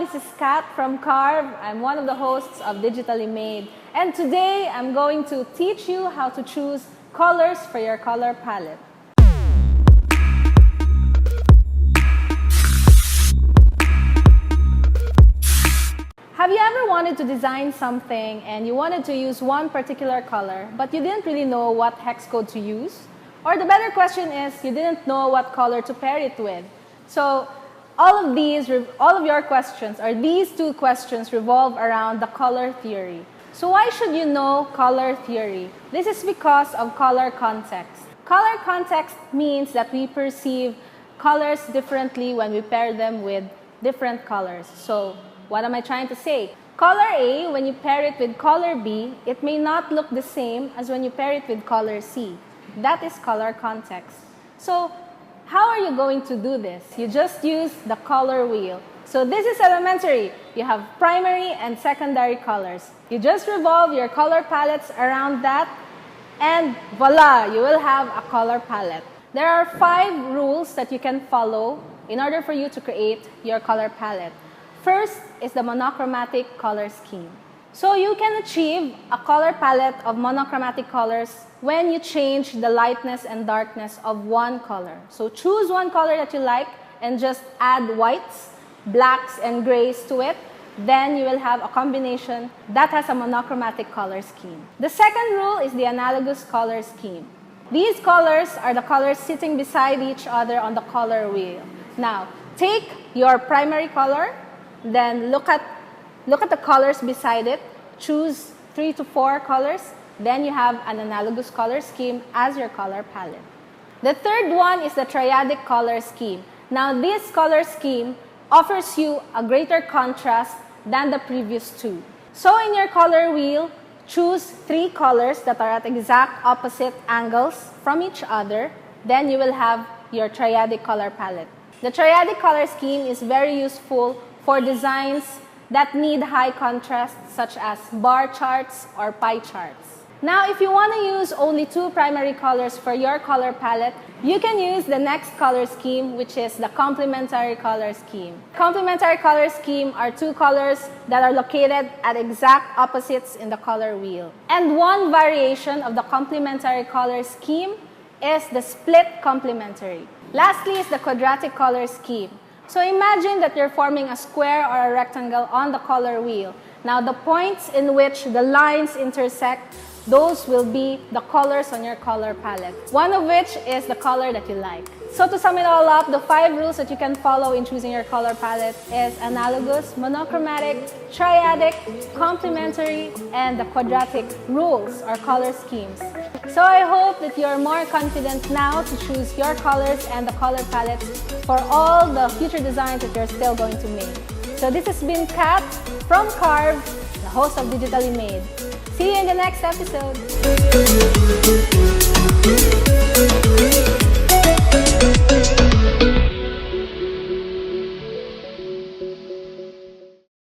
this is Kat from Carve. I'm one of the hosts of Digitally Made. And today, I'm going to teach you how to choose colors for your color palette. Have you ever wanted to design something and you wanted to use one particular color, but you didn't really know what hex code to use? Or the better question is, you didn't know what color to pair it with. So all of your questions, or these two questions, revolve around the color theory. So why should you know color theory? This is because of color context. Color context means that we perceive colors differently when we pair them with different colors. So what am I trying to say? Color A, when you pair it with color B, it may not look the same as when you pair it with color C. That is color context. So how are you going to do this? You just use the color wheel. So this is elementary. You have primary and secondary colors. You just revolve your color palettes around that, and voila, you will have a color palette. There are 5 rules that you can follow in order for you to create your color palette. First is the monochromatic color scheme. So you can achieve a color palette of monochromatic colors when you change the lightness and darkness of one color. So choose one color that you like and just add whites, blacks, and grays to it. Then you will have a combination that has a monochromatic color scheme. The second rule is the analogous color scheme. These colors are the colors sitting beside each other on the color wheel. Now, take your primary color, then look at the colors beside it, choose 3 to 4 colors, then you have an analogous color scheme as your color palette. The third one is the triadic color scheme. Now this color scheme offers you a greater contrast than the previous 2. So in your color wheel, choose 3 colors that are at exact opposite angles from each other, then you will have your triadic color palette. The triadic color scheme is very useful for designs that need high contrast, such as bar charts or pie charts. Now, if you want to use only 2 primary colors for your color palette, you can use the next color scheme, which is the complementary color scheme. Complementary color scheme are 2 colors that are located at exact opposites in the color wheel. And one variation of the complementary color scheme is the split complementary. Lastly is the quadratic color scheme. So imagine that you're forming a square or a rectangle on the color wheel. Now the points in which the lines intersect, those will be the colors on your color palette, one of which is the color that you like. So to sum it all up, the 5 rules that you can follow in choosing your color palette is analogous, monochromatic, triadic, complementary, and the quadratic rules or color schemes. So I hope that you're more confident now to choose your colors and the color palettes for all the future designs that you're still going to make. So this has been Kat from Carve, the host of Digitally Made. See you in the next episode.